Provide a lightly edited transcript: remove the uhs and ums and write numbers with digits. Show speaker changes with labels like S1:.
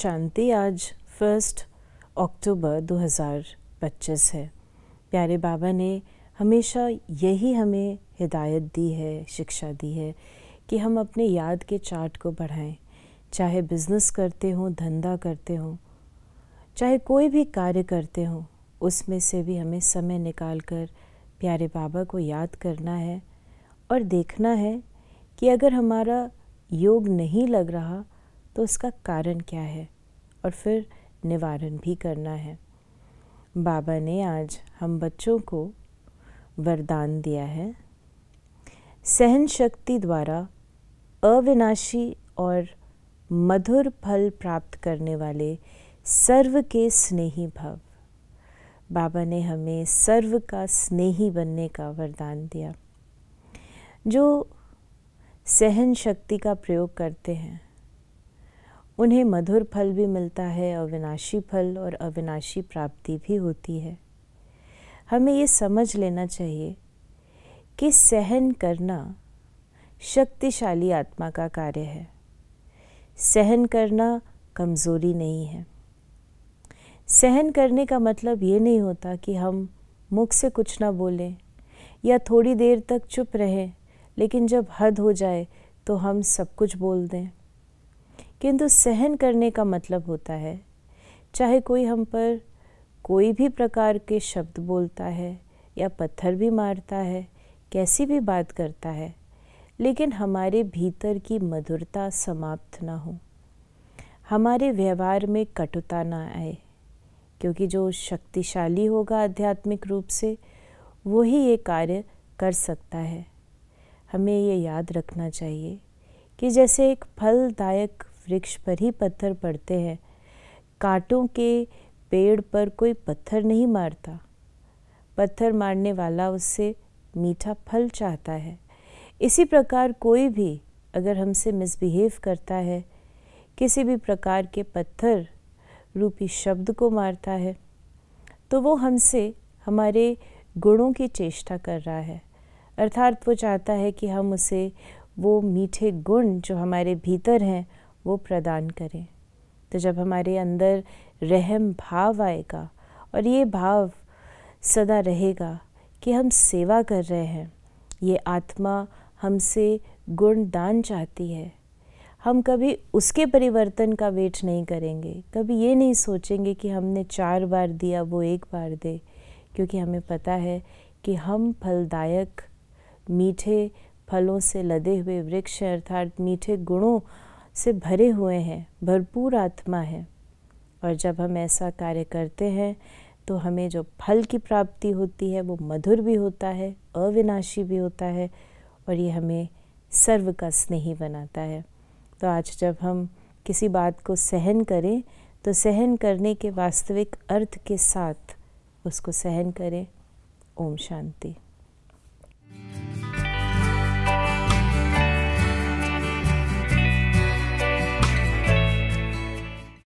S1: शांति। आज 1 अक्टूबर 2025 है। प्यारे बाबा ने हमेशा यही हमें हिदायत दी है, शिक्षा दी है कि हम अपने याद के चार्ट को बढ़ाएं। चाहे बिज़नेस करते हों, धंधा करते हों, चाहे कोई भी कार्य करते हों, उसमें से भी हमें समय निकाल कर प्यारे बाबा को याद करना है और देखना है कि अगर हमारा योग नहीं लग रहा तो उसका कारण क्या है और फिर निवारण भी करना है। बाबा ने आज हम बच्चों को वरदान दिया है, सहन शक्ति द्वारा अविनाशी और मधुर फल प्राप्त करने वाले सर्व के स्नेही भव। बाबा ने हमें सर्व का स्नेही बनने का वरदान दिया। जो सहन शक्ति का प्रयोग करते हैं उन्हें मधुर फल भी मिलता है, अविनाशी फल और अविनाशी प्राप्ति भी होती है। हमें ये समझ लेना चाहिए कि सहन करना शक्तिशाली आत्मा का कार्य है। सहन करना कमज़ोरी नहीं है। सहन करने का मतलब ये नहीं होता कि हम मुख से कुछ ना बोलें या थोड़ी देर तक चुप रहें, लेकिन जब हद हो जाए तो हम सब कुछ बोल दें। किंतु सहन करने का मतलब होता है, चाहे कोई हम पर कोई भी प्रकार के शब्द बोलता है या पत्थर भी मारता है, कैसी भी बात करता है, लेकिन हमारे भीतर की मधुरता समाप्त ना हो, हमारे व्यवहार में कटुता ना आए। क्योंकि जो शक्तिशाली होगा आध्यात्मिक रूप से, वही ये कार्य कर सकता है। हमें ये याद रखना चाहिए कि जैसे एक फलदायक वृक्ष पर ही पत्थर पड़ते हैं, कांटों के पेड़ पर कोई पत्थर नहीं मारता। पत्थर मारने वाला उससे मीठा फल चाहता है। इसी प्रकार कोई भी अगर हमसे मिसबिहेव करता है, किसी भी प्रकार के पत्थर रूपी शब्द को मारता है, तो वो हमसे हमारे गुणों की चेष्टा कर रहा है। अर्थात वो चाहता है कि हम उसे वो मीठे गुण जो हमारे भीतर हैं वो प्रदान करें। तो जब हमारे अंदर रहम भाव आएगा और ये भाव सदा रहेगा कि हम सेवा कर रहे हैं, ये आत्मा हमसे गुण दान चाहती है, हम कभी उसके परिवर्तन का वेट नहीं करेंगे। कभी ये नहीं सोचेंगे कि हमने 4 बार दिया वो 1 बार दे, क्योंकि हमें पता है कि हम फलदायक मीठे फलों से लदे हुए वृक्ष अर्थात मीठे गुणों से भरे हुए हैं, भरपूर आत्मा है। और जब हम ऐसा कार्य करते हैं तो हमें जो फल की प्राप्ति होती है वो मधुर भी होता है, अविनाशी भी होता है और ये हमें सर्व का स्नेही बनाता है। तो आज जब हम किसी बात को सहन करें तो सहन करने के वास्तविक अर्थ के साथ उसको सहन करें। ओम शांति।